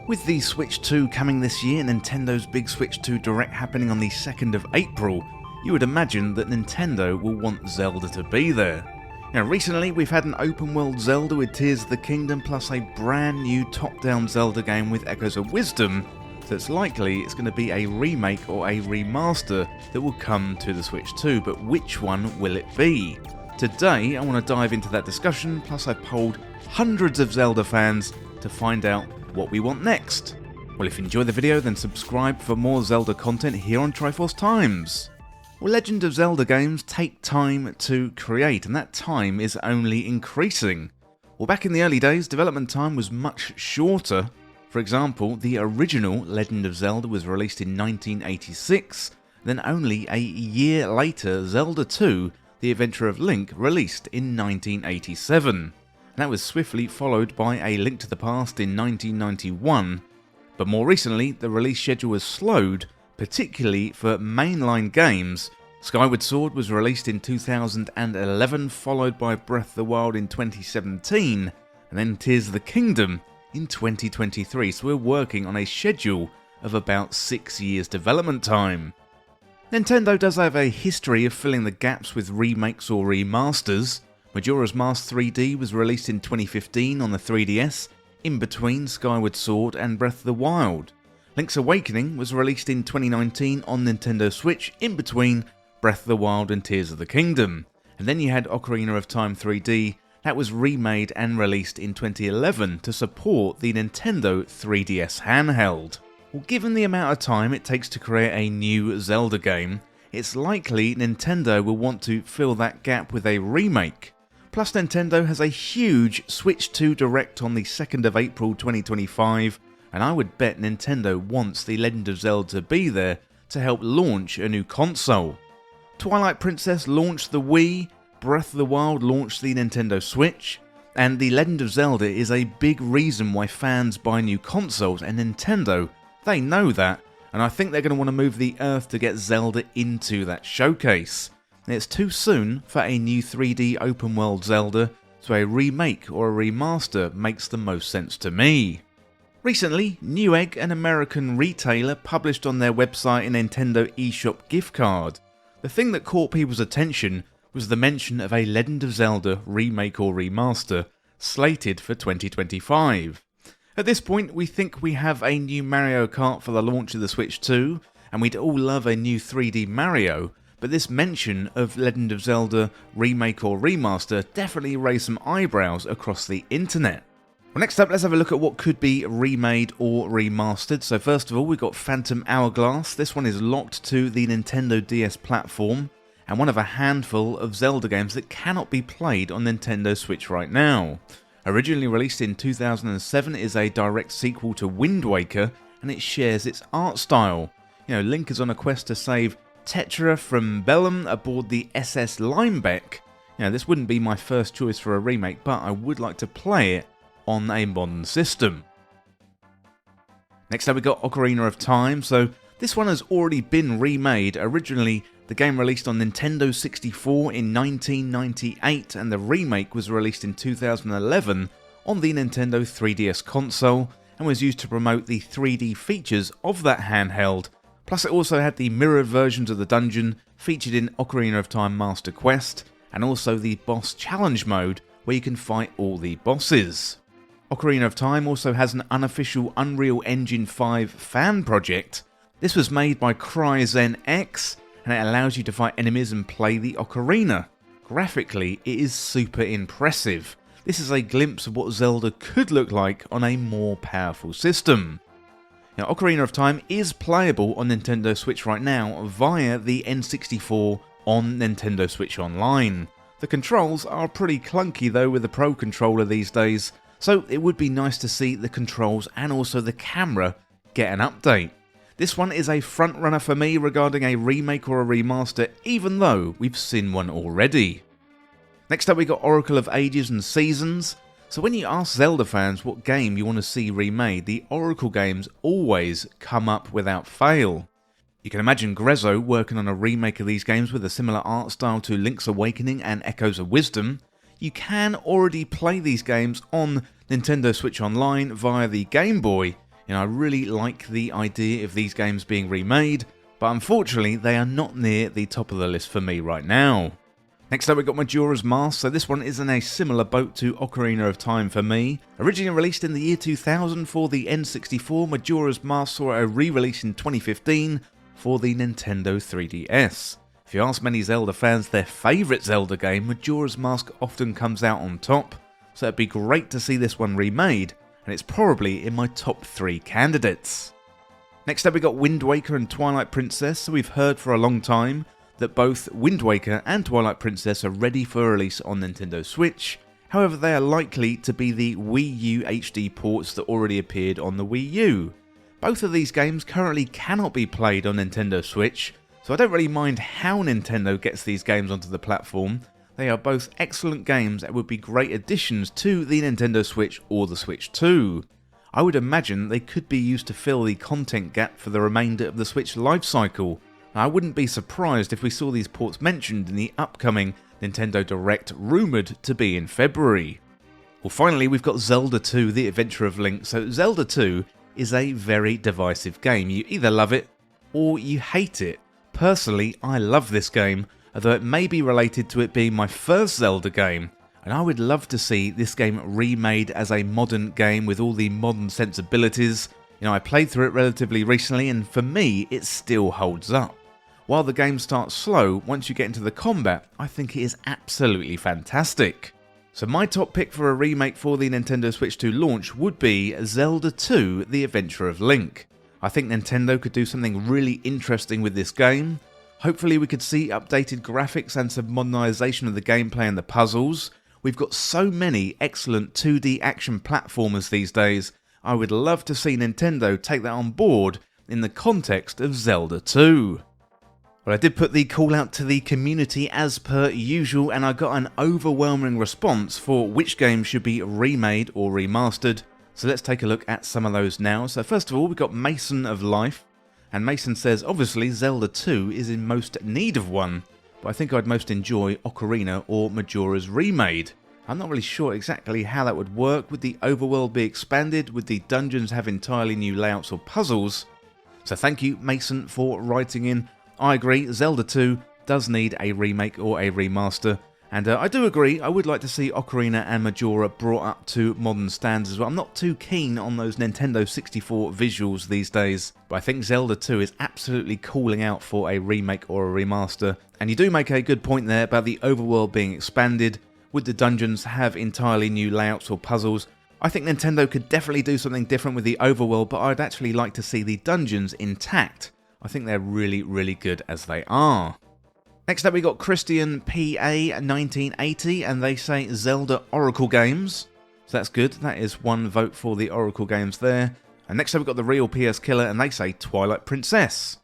With the Switch 2 coming this year, Nintendo's big Switch 2 Direct happening on the 2nd of April, you would imagine that Nintendo will want Zelda to be there. Now recently we've had an open world Zelda with Tears of the Kingdom plus a brand new top-down Zelda game with Echoes of Wisdom, so it's likely it's going to be a remake or a remaster that will come to the Switch 2, but which one will it be? Today I want to dive into that discussion, plus I polled hundreds of Zelda fans to find out what we want next. Well, if you enjoyed the video, then subscribe for more Zelda content here on Triforce Times. Well, Legend of Zelda games take time to create, and that time is only increasing. Well, back in the early days, development time was much shorter. For example, the original Legend of Zelda was released in 1986, then only a year later, Zelda 2, The Adventure of Link, released in 1987. That was swiftly followed by A Link to the Past in 1991, but more recently the release schedule was slowed, particularly for mainline games. Skyward Sword was released in 2011, followed by Breath of the Wild in 2017, and then Tears of the Kingdom in 2023, so we're working on a schedule of about 6 years development time. Nintendo does have a history of filling the gaps with remakes or remasters. Majora's Mask 3D was released in 2015 on the 3DS, in between Skyward Sword and Breath of the Wild. Link's Awakening was released in 2019 on Nintendo Switch, in between Breath of the Wild and Tears of the Kingdom. And then you had Ocarina of Time 3D, that was remade and released in 2011 to support the Nintendo 3DS handheld. Well, given the amount of time it takes to create a new Zelda game, it's likely Nintendo will want to fill that gap with a remake. Plus, Nintendo has a huge Switch 2 Direct on the 2nd of April 2025, and I would bet Nintendo wants The Legend of Zelda to be there to help launch a new console. Twilight Princess launched the Wii, Breath of the Wild launched the Nintendo Switch, and The Legend of Zelda is a big reason why fans buy new consoles, and Nintendo, they know that, and I think they're going to want to move the earth to get Zelda into that showcase. It's too soon for a new 3D open world Zelda, so a remake or a remaster makes the most sense to me. Recently, Newegg, an American retailer, published on their website a Nintendo eShop gift card. The thing that caught people's attention was the mention of a Legend of Zelda remake or remaster slated for 2025. At this point, we think we have a new Mario Kart for the launch of the Switch 2, and we'd all love a new 3D Mario, but this mention of Legend of Zelda remake or remaster definitely raised some eyebrows across the internet. Well, next up, let's have a look at what could be remade or remastered. So first of all, we've got Phantom Hourglass. This one is locked to the Nintendo DS platform, and one of a handful of Zelda games that cannot be played on Nintendo Switch right now. Originally released in 2007, it is a direct sequel to Wind Waker, and it shares its art style. Link is on a quest to save Tetra from Bellum aboard the SS Limebeck. This wouldn't be my first choice for a remake, but I would like to play it on a modern system. Next up we got Ocarina of Time. So this one has already been remade. Originally the game released on Nintendo 64 in 1998, and the remake was released in 2011 on the Nintendo 3DS console and was used to promote the 3D features of that handheld. Plus it also had the mirrored versions of the dungeon featured in Ocarina of Time Master Quest, and also the boss challenge mode where you can fight all the bosses. Ocarina of Time also has an unofficial Unreal Engine 5 fan project. This was made by Cryzen X, and it allows you to fight enemies and play the ocarina. Graphically, it is super impressive. This is a glimpse of what Zelda could look like on a more powerful system. Now, Ocarina of Time is playable on Nintendo Switch right now via the N64 on Nintendo Switch Online. The controls are pretty clunky though with the Pro Controller these days, so it would be nice to see the controls and also the camera get an update. This one is a front runner for me regarding a remake or a remaster, even though we've seen one already. Next up we got Oracle of Ages and Seasons. So when you ask Zelda fans what game you want to see remade, the Oracle games always come up without fail. You can imagine Grezzo working on a remake of these games with a similar art style to Link's Awakening and Echoes of Wisdom. You can already play these games on Nintendo Switch Online via the Game Boy. I really like the idea of these games being remade, but unfortunately they are not near the top of the list for me right now. Next up, we got Majora's Mask, so this one is in a similar boat to Ocarina of Time for me. Originally released in the year 2000 for the N64, Majora's Mask saw a re-release in 2015 for the Nintendo 3DS. If you ask many Zelda fans their favourite Zelda game, Majora's Mask often comes out on top, so it'd be great to see this one remade, and it's probably in my top 3 candidates. Next up, we got Wind Waker and Twilight Princess, so we've heard for a long time that both Wind Waker and Twilight Princess are ready for release on Nintendo Switch. However, they are likely to be the Wii U HD ports that already appeared on the Wii U. Both of these games currently cannot be played on Nintendo Switch, so I don't really mind how Nintendo gets these games onto the platform. They are both excellent games that would be great additions to the Nintendo Switch or the Switch 2. I would imagine they could be used to fill the content gap for the remainder of the Switch lifecycle. I wouldn't be surprised if we saw these ports mentioned in the upcoming Nintendo Direct, rumoured to be in February. Well, finally, we've got Zelda 2, The Adventure of Link. So Zelda 2 is a very divisive game. You either love it or you hate it. Personally, I love this game, although it may be related to it being my first Zelda game, and I would love to see this game remade as a modern game with all the modern sensibilities. I played through it relatively recently, and for me, it still holds up. While the game starts slow, once you get into the combat, I think it is absolutely fantastic. So my top pick for a remake for the Nintendo Switch 2 launch would be Zelda 2, The Adventure of Link. I think Nintendo could do something really interesting with this game. Hopefully we could see updated graphics and some modernisation of the gameplay and the puzzles. We've got so many excellent 2D action platformers these days. I would love to see Nintendo take that on board in the context of Zelda 2. Well, I did put the call out to the community as per usual, and I got an overwhelming response for which games should be remade or remastered. So let's take a look at some of those now. So first of all, we've got Mason of Life, and Mason says, obviously Zelda 2 is in most need of one, but I think I'd most enjoy Ocarina or Majora's Remade. I'm not really sure exactly how that would work. Would the overworld be expanded? Would the dungeons have entirely new layouts or puzzles? So thank you, Mason, for writing in. I agree, Zelda 2 does need a remake or a remaster, and I do agree, I would like to see Ocarina and Majora brought up to modern standards as well. I'm not too keen on those Nintendo 64 visuals these days, but I think Zelda 2 is absolutely calling out for a remake or a remaster. And you do make a good point there about the overworld being expanded. Would the dungeons have entirely new layouts or puzzles? I think Nintendo could definitely do something different with the overworld, but I'd actually like to see the dungeons intact. I think they're really, really good as they are. Next up, we got Christian PA 1980, and they say Zelda Oracle games. So that's good. That is one vote for the Oracle games there. And next up, we've got the Real PS Killer, and they say Twilight Princess.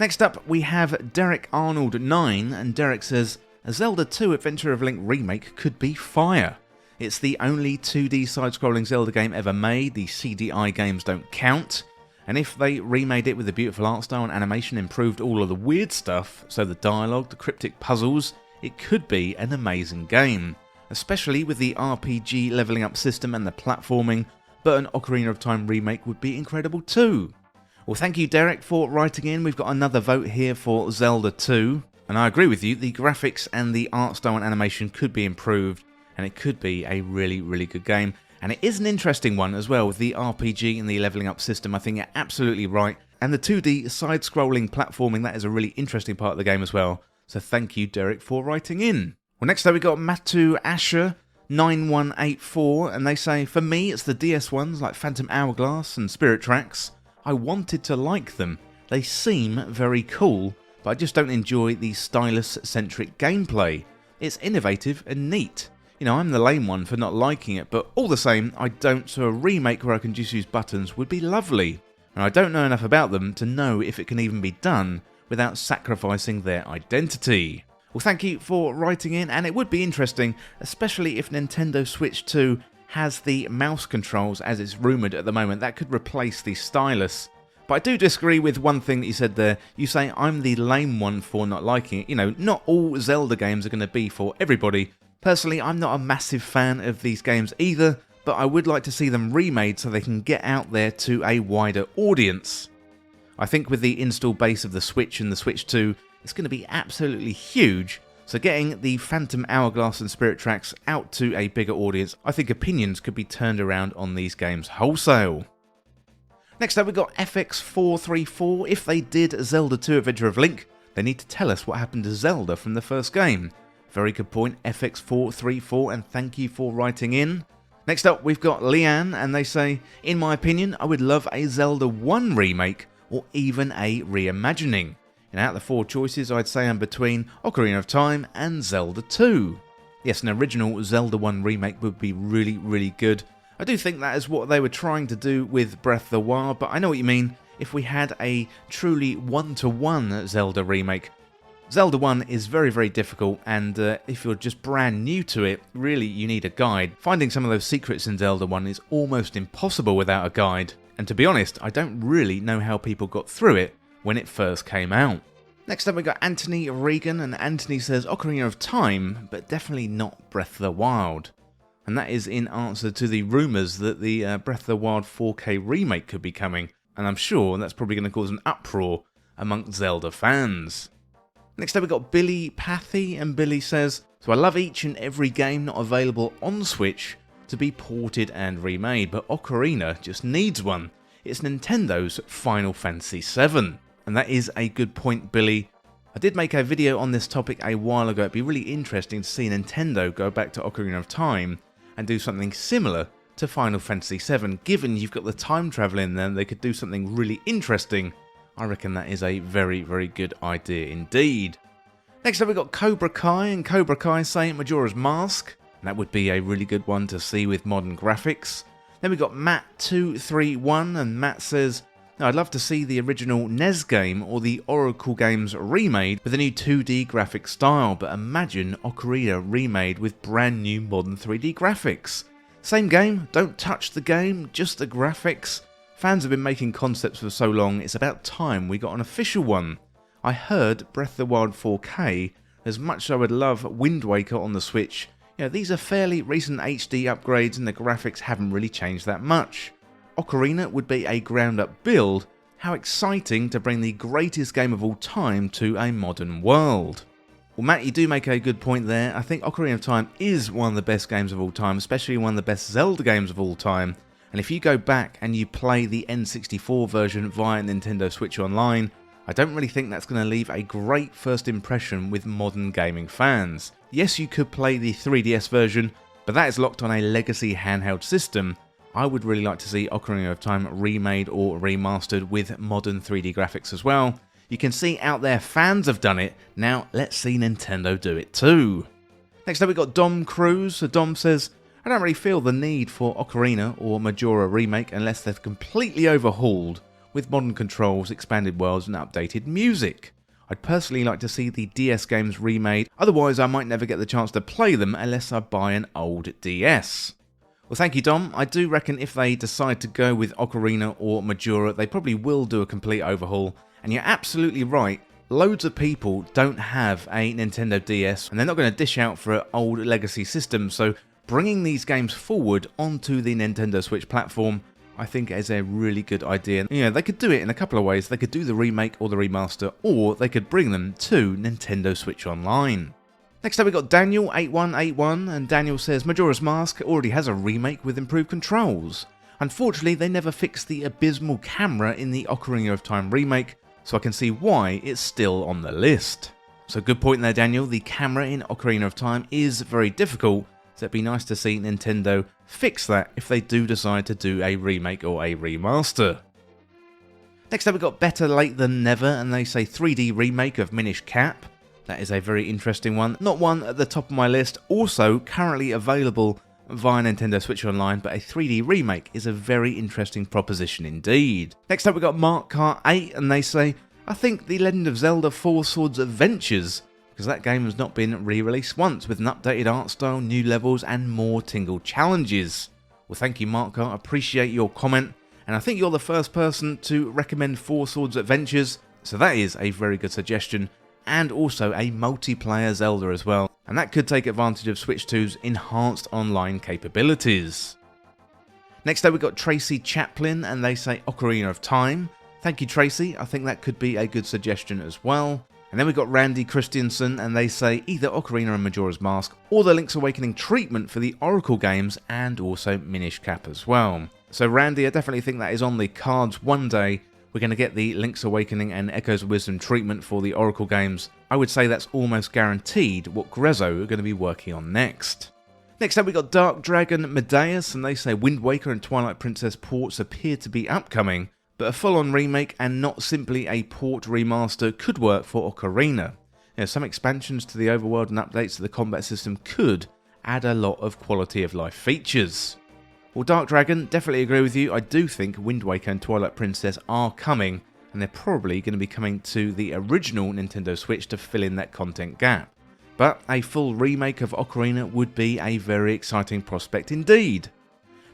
Next up, we have Derek Arnold 9, and Derek says a Zelda 2 Adventure of Link remake could be fire. It's the only 2D side-scrolling Zelda game ever made. The CDI games don't count. And if they remade it with a beautiful art style and animation, improved all of the weird stuff, so the dialogue, the cryptic puzzles, it could be an amazing game. Especially with the RPG leveling up system and the platforming, but an Ocarina of Time remake would be incredible too. Well, thank you, Derek, for writing in. We've got another vote here for Zelda 2. And I agree with you, the graphics and the art style and animation could be improved, and it could be a really, really good game. And it is an interesting one as well, with the RPG and the leveling up system. I think you're absolutely right. And the 2D side-scrolling platforming, that is a really interesting part of the game as well. So thank you, Derek, for writing in. Well, next up we got Matu Asher 9184, and they say, for me, it's the DS ones like Phantom Hourglass and Spirit Tracks. I wanted to like them. They seem very cool, but I just don't enjoy the stylus-centric gameplay. It's innovative and neat. I'm the lame one for not liking it, but all the same, I don't, so a remake where I can just use buttons would be lovely. And I don't know enough about them to know if it can even be done without sacrificing their identity. Well, thank you for writing in, and it would be interesting, especially if Nintendo Switch 2 has the mouse controls as it's rumoured at the moment. That could replace the stylus. But I do disagree with one thing that you said there. You say I'm the lame one for not liking it. Not all Zelda games are going to be for everybody. Personally, I'm not a massive fan of these games either, but I would like to see them remade so they can get out there to a wider audience. I think with the install base of the Switch and the Switch 2, it's going to be absolutely huge, so getting the Phantom Hourglass and Spirit Tracks out to a bigger audience, I think opinions could be turned around on these games wholesale. Next up we got FX434. If they did Zelda 2 Adventure of Link, they need to tell us what happened to Zelda from the first game. Very good point, FX434, and thank you for writing in. Next up we've got Leanne, and they say, in my opinion, I would love a Zelda 1 remake, or even a reimagining. And out of the 4 choices, I'd say I'm between Ocarina of Time and Zelda 2. Yes, an original Zelda 1 remake would be really, really good. I do think that is what they were trying to do with Breath of the Wild, but I know what you mean. If we had a truly one-to-one Zelda remake, Zelda 1 is very, very difficult, and if you're just brand new to it, really you need a guide. Finding some of those secrets in Zelda 1 is almost impossible without a guide, and to be honest, I don't really know how people got through it when it first came out. Next up we got Anthony Regan, and Anthony says Ocarina of Time, but definitely not Breath of the Wild. And that is in answer to the rumours that the Breath of the Wild 4K remake could be coming, and I'm sure that's probably going to cause an uproar amongst Zelda fans. Next up we got Billy Pathy, and Billy says, so I love each and every game not available on Switch to be ported and remade, but Ocarina just needs one. It's Nintendo's Final Fantasy VII. And that is a good point, Billy. I did make a video on this topic a while ago. It'd be really interesting to see Nintendo go back to Ocarina of Time and do something similar to Final Fantasy VII. Given you've got the time travel in there, they could do something really interesting. I reckon that is a very, very good idea indeed. Next up we've got Cobra Kai, and Cobra Kai saying Majora's Mask. And that would be a really good one to see with modern graphics. Then we've got Matt231, and Matt says, now, I'd love to see the original NES game or the Oracle games remade with a new 2D graphic style, but imagine Ocarina remade with brand new modern 3D graphics. Same game, don't touch the game, just the graphics. Fans have been making concepts for so long, it's about time we got an official one. I heard Breath of the Wild 4K, as much as I would love Wind Waker on the Switch, these are fairly recent HD upgrades and the graphics haven't really changed that much. Ocarina would be a ground-up build. How exciting to bring the greatest game of all time to a modern world. Well, Matt, you do make a good point there. I think Ocarina of Time is one of the best games of all time, especially one of the best Zelda games of all time. And if you go back and you play the N64 version via Nintendo Switch Online, I don't really think that's going to leave a great first impression with modern gaming fans. Yes, you could play the 3DS version, but that is locked on a legacy handheld system. I would really like to see Ocarina of Time remade or remastered with modern 3D graphics as well. You can see out there fans have done it, now let's see Nintendo do it too. Next up we've got Dom Cruz. So Dom says, I don't really feel the need for Ocarina or Majora remake unless they're completely overhauled with modern controls, expanded worlds and updated music. I'd personally like to see the DS games remade, otherwise I might never get the chance to play them unless I buy an old DS. Well, thank you, Dom. I do reckon if they decide to go with Ocarina or Majora, they probably will do a complete overhaul. And you're absolutely right, loads of people don't have a Nintendo DS, and they're not going to dish out for an old legacy system, so bringing these games forward onto the Nintendo Switch platform, I think is a really good idea. They could do it in a couple of ways. They could do the remake or the remaster, or they could bring them to Nintendo Switch Online. Next up we got Daniel8181, and Daniel says Majora's Mask already has a remake with improved controls. Unfortunately, they never fixed the abysmal camera in the Ocarina of Time remake, so I can see why it's still on the list. So good point there, Daniel. The camera in Ocarina of Time is very difficult, so it'd be nice to see Nintendo fix that if they do decide to do a remake or a remaster. Next up we've got Better Late Than Never, and they say 3D remake of Minish Cap. That is a very interesting one. Not one at the top of my list. Also currently available via Nintendo Switch Online, but a 3D remake is a very interesting proposition indeed. Next up we've got Mark Car 8, and they say, I think the Legend of Zelda Four Swords Adventures, because that game has not been re-released once with an updated art style, new levels and more Tingle challenges. Well, thank you, Mark Car. I appreciate your comment, and I think you're the first person to recommend Four Swords Adventures, so that is a very good suggestion. And also a multiplayer Zelda as well, and that could take advantage of Switch 2's enhanced online capabilities. Next up we got Tracy Chaplin, and they say Ocarina of Time. Thank you, Tracy. I think that could be a good suggestion as well. And then we got Randy Christiansen, and they say either Ocarina and Majora's Mask or the Link's Awakening treatment for the Oracle games, and also Minish Cap as well. So Randy, I definitely think that is on the cards one day. We're going to get the Link's Awakening and Echoes of Wisdom treatment for the Oracle games. I would say that's almost guaranteed what Grezzo are going to be working on next. Next up we got Dark Dragon Medeus, and they say Wind Waker and Twilight Princess ports appear to be upcoming, but a full-on remake and not simply a port remaster could work for Ocarina. Some expansions to the overworld and updates to the combat system could add a lot of quality of life features. Well, Dark Dragon, definitely agree with you. I do think Wind Waker and Twilight Princess are coming, and they're probably going to be coming to the original Nintendo Switch to fill in that content gap. But a full remake of Ocarina would be a very exciting prospect indeed.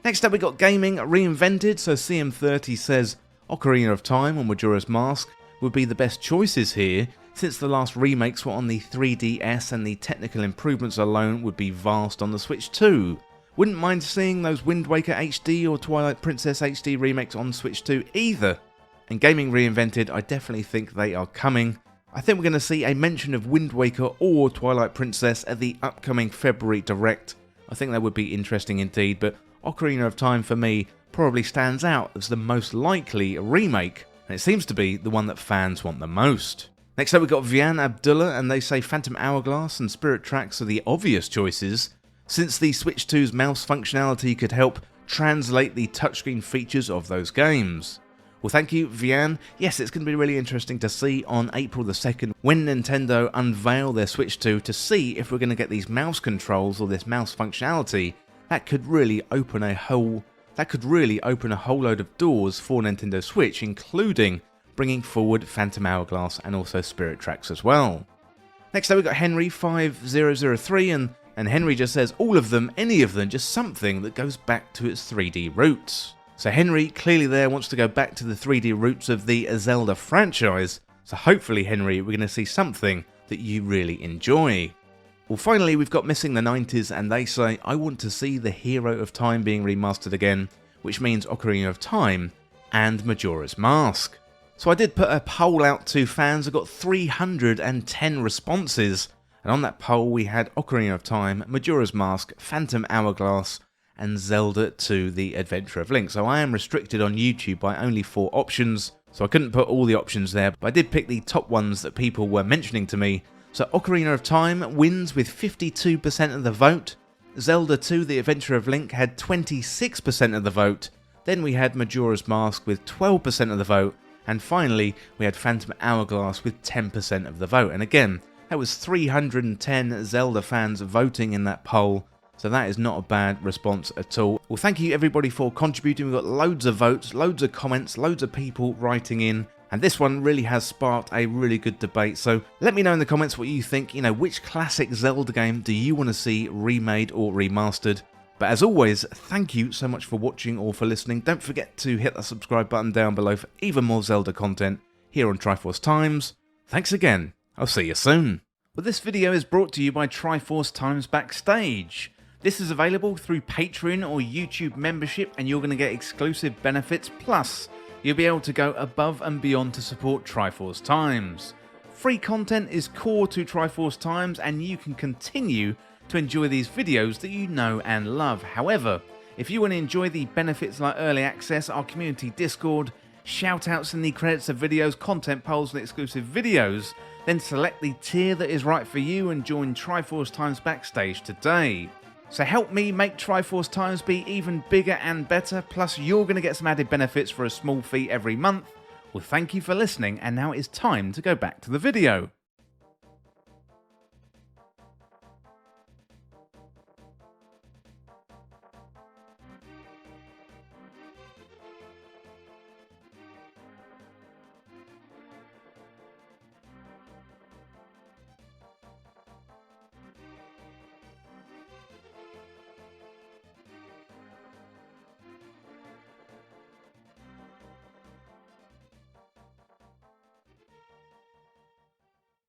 Next up we got Gaming Reinvented, so CM30 says Ocarina of Time or Majora's Mask would be the best choices here, since the last remakes were on the 3DS and the technical improvements alone would be vast on the Switch too. Wouldn't mind seeing those Wind Waker HD or Twilight Princess HD remakes on Switch 2 either. And Gaming Reinvented, I definitely think they are coming. I think we're going to see a mention of Wind Waker or Twilight Princess at the upcoming February Direct. I think that would be interesting indeed, but Ocarina of Time for me probably stands out as the most likely remake, and it seems to be the one that fans want the most. Next up we've got Vian Abdullah, and they say Phantom Hourglass and Spirit Tracks are the obvious choices, since the Switch 2's mouse functionality could help translate the touchscreen features of those games. Well, thank you, Vian. Yes, it's going to be really interesting to see on April the 2nd when Nintendo unveil their Switch 2 to see if we're going to get these mouse controls or this mouse functionality that could really open a whole load of doors for Nintendo Switch, including bringing forward Phantom Hourglass and also Spirit Tracks as well. Next up we've got Henry5003, and Henry just says all of them, any of them, just something that goes back to its 3D roots. So Henry clearly there wants to go back to the 3D roots of the Zelda franchise, so hopefully Henry we're going to see something that you really enjoy. Well, finally we've got Missing the 90s, and they say I want to see the Hero of Time being remastered again, which means Ocarina of Time and Majora's Mask. So I did put a poll out to fans. I got 310 responses, and on that poll we had Ocarina of Time, Majora's Mask, Phantom Hourglass, and Zelda 2 The Adventure of Link. So I am restricted on YouTube by only 4 options, so I couldn't put all the options there, but I did pick the top ones that people were mentioning to me. So Ocarina of Time wins with 52% of the vote, Zelda 2 The Adventure of Link had 26% of the vote, then we had Majora's Mask with 12% of the vote, and finally we had Phantom Hourglass with 10% of the vote. And again, that was 310 Zelda fans voting in that poll, so that is not a bad response at all. Well, thank you everybody for contributing. We've got loads of votes, loads of comments, loads of people writing in, and this one really has sparked a really good debate. So let me know in the comments what you think. Which classic Zelda game do you want to see remade or remastered? But as always, thank you so much for watching or for listening. Don't forget to hit that subscribe button down below for even more Zelda content here on Triforce Times. Thanks again. I'll see you soon. Well, this video is brought to you by Triforce Times Backstage. This is available through Patron or YouTube membership, and you're going to get exclusive benefits, plus you'll be able to go above and beyond to support Triforce Times. Free content is core to Triforce Times, and you can continue to enjoy these videos that you know and love. However, if you want to enjoy the benefits like early access, our community Discord, shoutouts in the credits of videos, content polls and exclusive videos, then select the tier that is right for you and join Triforce Times Backstage today. So help me make Triforce Times be even bigger and better, plus you're going to get some added benefits for a small fee every month. Well, thank you for listening, and now it's time to go back to the video.